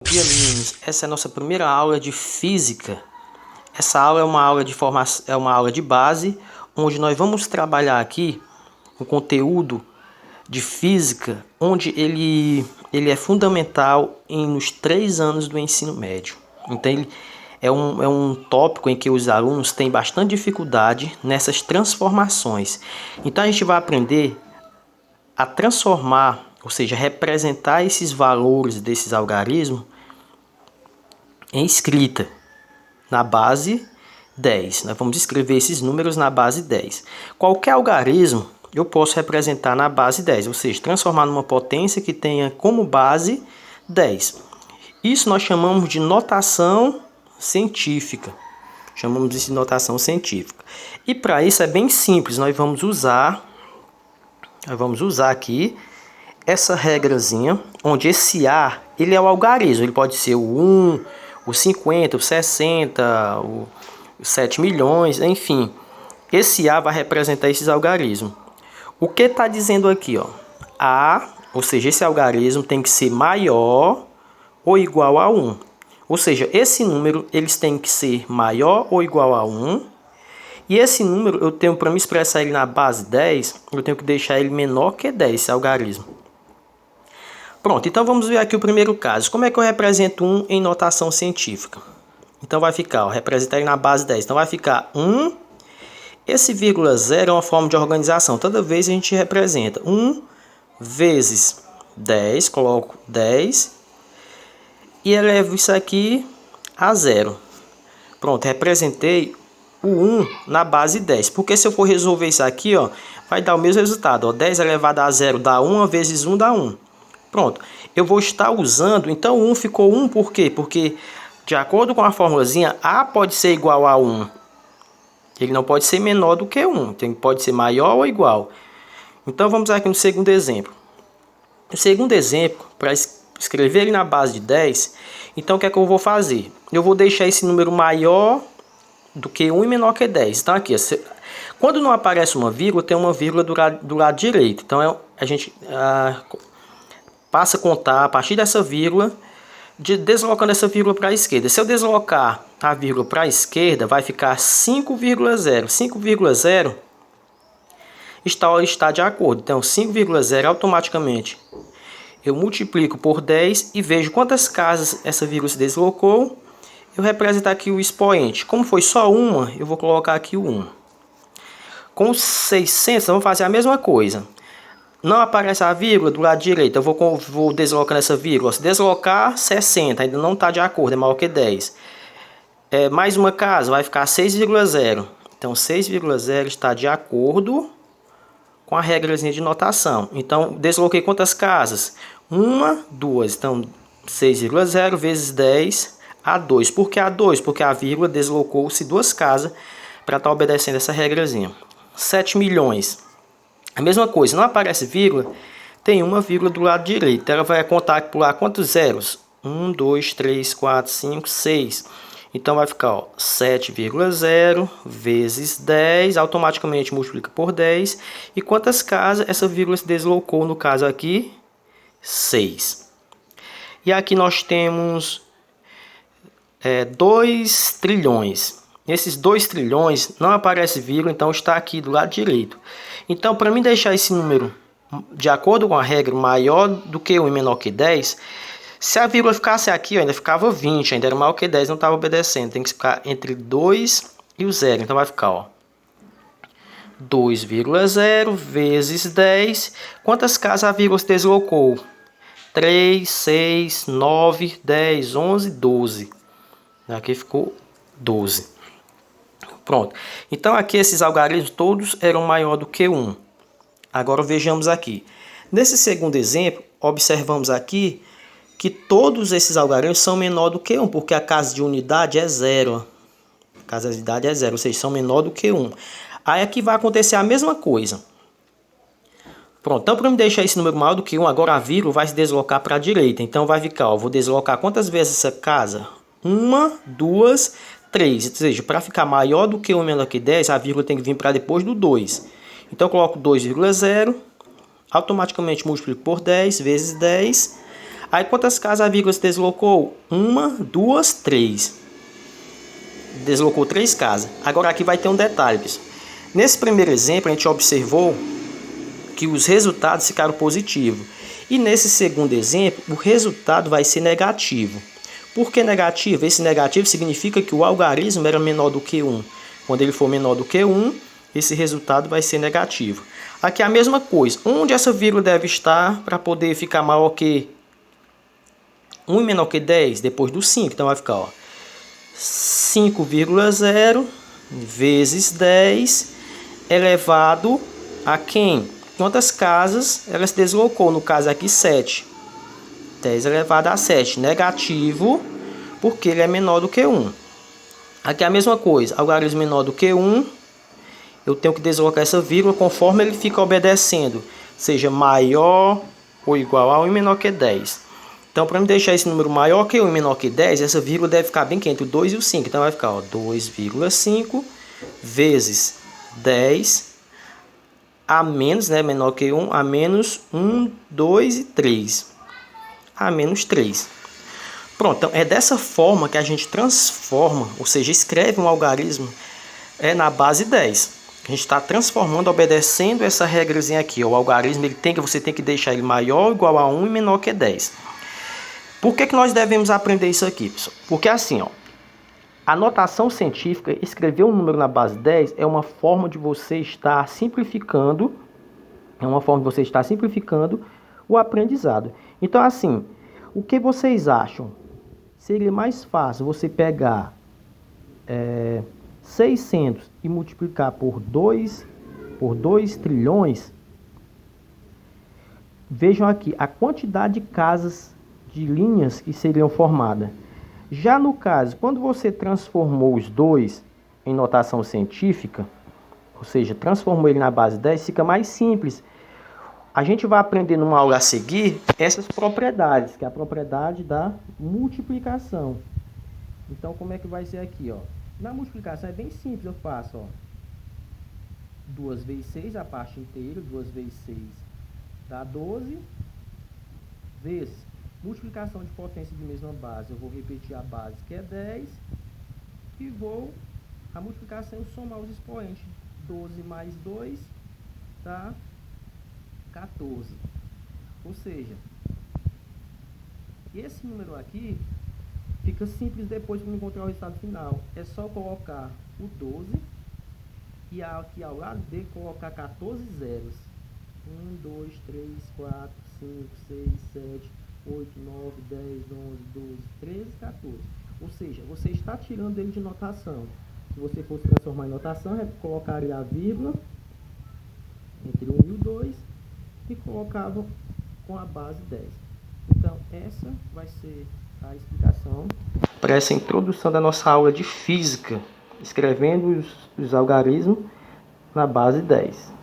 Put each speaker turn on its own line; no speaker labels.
Bom dia, meninos. Essa é a nossa primeira aula de física. Essa aula é uma aula de formação, é uma aula de base, onde nós vamos trabalhar aqui um conteúdo de física, onde ele é fundamental nos 3 anos do ensino médio. Então ele é um tópico em que os alunos têm bastante dificuldade nessas transformações. Então a gente vai aprender a transformar, ou seja, representar esses valores desses algarismos em escrita na base 10. Nós vamos escrever esses números na base 10. Qualquer algarismo eu posso representar na base 10, ou seja, transformar numa potência que tenha como base 10. Isso nós chamamos de notação científica. Chamamos isso de notação científica. E para isso é bem simples, nós vamos usar aqui essa regrazinha, onde esse A ele é o algarismo, ele pode ser o 1, o 50, o 60, o 7 milhões, enfim. Esse A vai representar esses algarismos. O que está dizendo aqui, ó? A, ou seja, esse algarismo tem que ser maior ou igual a 1. Ou seja, esse número eles têm que ser maior ou igual a 1. E esse número, eu tenho para me expressar ele na base 10, eu tenho que deixar ele menor que 10, esse algarismo. Pronto, então vamos ver aqui o primeiro caso. Como é que eu represento 1 em notação científica? Então vai ficar, ó, representar ele na base 10. Então vai ficar 1. Esse vírgula 0 é uma forma de organização. Toda vez a gente representa 1 vezes 10, coloco 10 e elevo isso aqui a 0. Pronto, representei o 1 na base 10. Porque se eu for resolver isso aqui, ó, vai dar o mesmo resultado. Ó, 10 elevado a 0 dá 1, vezes 1 dá 1. Pronto, eu vou estar usando, então 1 ficou 1 por quê? Porque de acordo com a formulazinha, A pode ser igual a 1. Ele não pode ser menor do que 1, então pode ser maior ou igual. Então vamos aqui no segundo exemplo. No segundo exemplo, para escrever ele na base de 10, então o que é que eu vou fazer? Eu vou deixar esse número maior do que 1 e menor que 10. Então aqui, quando não aparece uma vírgula, tem uma vírgula do lado direito. Então a gente passa a contar a partir dessa vírgula, deslocando essa vírgula para a esquerda. Se eu deslocar a vírgula para a esquerda, vai ficar 5,0. 5,0 está de acordo. Então 5,0 automaticamente eu multiplico por 10 e vejo quantas casas essa vírgula se deslocou. Eu represento aqui o expoente. Como foi só uma, eu vou colocar aqui o 1. Com 600, vamos fazer a mesma coisa. Não aparece a vírgula do lado direito, eu vou deslocando essa vírgula. Se deslocar, 60, ainda não está de acordo, é maior que 10. Mais uma casa, vai ficar 6,0. Então 6,0 está de acordo com a regrazinha de notação. Então desloquei quantas casas? 1, 2. Então 6,0 vezes 10 a 2. Por que a 2? Porque a vírgula deslocou-se 2 casas para estar obedecendo essa regrazinha. 7 milhões. A mesma coisa, não aparece vírgula, tem uma vírgula do lado direito. Então ela vai contar por lá quantos zeros? 1, 2, 3, 4, 5, 6. Então vai ficar 7,0 vezes 10, automaticamente multiplica por 10. E quantas casas essa vírgula se deslocou, no caso aqui? 6. E aqui nós temos 2 trilhões. Esses 2 trilhões não aparece vírgula, então está aqui do lado direito. Então, para mim deixar esse número de acordo com a regra maior do que 1 e menor que 10, se a vírgula ficasse aqui, ainda ficava 20, ainda era maior que 10, não estava obedecendo. Tem que ficar entre 2 e o 0. Então vai ficar 2,0 vezes 10. Quantas casas a vírgula se deslocou? 3, 6, 9, 10, 11, 12. Aqui ficou 12. Pronto. Então aqui esses algarismos todos eram maior do que 1. Agora vejamos aqui. Nesse segundo exemplo, observamos aqui que todos esses algarismos são menor do que 1, porque a casa de unidade é 0. A casa de unidade é 0, ou seja, são menor do que 1. Aí aqui vai acontecer a mesma coisa. Pronto, então para me deixar esse número maior do que 1, agora a vírgula vai se deslocar para a direita. Então vai ficar, vou deslocar quantas vezes essa casa? 1, 2, 3. Ou seja, para ficar maior do que 1 menor que 10, a vírgula tem que vir para depois do 2. Então eu coloco 2,0, automaticamente multiplico por 10 vezes 10. Aí quantas casas a vírgula se deslocou? 1, 2, 3. Deslocou 3 casas. Agora aqui vai ter um detalhe, pessoal. Nesse primeiro exemplo a gente observou que os resultados ficaram positivos. E nesse segundo exemplo o resultado vai ser negativo. Por que negativo? Esse negativo significa que o algarismo era menor do que 1. Quando ele for menor do que 1, esse resultado vai ser negativo. Aqui é a mesma coisa. Onde essa vírgula deve estar para poder ficar maior que 1 e menor que 10? Depois do 5. Então vai ficar, ó, 5,0 vezes 10 elevado a quem? Quantas casas ela se deslocou? No caso aqui, 7. 10 elevado a 7. Negativo, porque ele é menor do que 1. Aqui é a mesma coisa. Algarismo menor do que 1. Eu tenho que deslocar essa vírgula conforme ele fica obedecendo. Seja maior ou igual a 1 e menor que 10. Então, para me deixar esse número maior que 1 e menor que 10, essa vírgula deve ficar bem aqui entre o 2 e o 5. Então, vai ficar 2,5 vezes 10 a menos, né, menor que 1, a menos 1, 2 e 3. A menos 3. Pronto, então é dessa forma que a gente transforma, ou seja, escreve um algarismo na base 10. A gente está transformando, obedecendo essa regrazinha aqui. O algarismo você tem que deixar ele maior ou igual a 1 e menor que 10. Por que nós devemos aprender isso aqui, pessoal? Porque assim, ó, a notação científica, escrever um número na base 10 é uma forma de você estar simplificando, o aprendizado. Então, assim, o que vocês acham? Seria mais fácil você pegar 600 e multiplicar por 2 trilhões? Vejam aqui a quantidade de casas de linhas que seriam formadas. Já no caso, quando você transformou os dois em notação científica, ou seja, transformou ele na base 10, fica mais simples. A gente vai aprender numa aula a seguir essas propriedades, que é a propriedade da multiplicação. Então, como é que vai ser aqui, ó? Na multiplicação é bem simples, eu faço, ó, 2 vezes 6, a parte inteira, 2 vezes 6 dá 12, vezes multiplicação de potência de mesma base. Eu vou repetir a base, que é 10, e a multiplicação eu somar os expoentes. 12 mais 2 dá 14. Ou seja, esse número aqui fica simples depois para encontrar o resultado final. É só colocar o 12 e aqui ao lado dele colocar 14 zeros. 1, 2, 3, 4, 5, 6, 7, 8, 9, 10, 11, 12, 13, 14. Ou seja, você está tirando ele de notação. Se você fosse transformar em notação, colocaria a vírgula entre 1 e o 2 e colocava com a base 10. Então, essa vai ser a explicação para essa introdução da nossa aula de física, escrevendo os algarismos na base 10.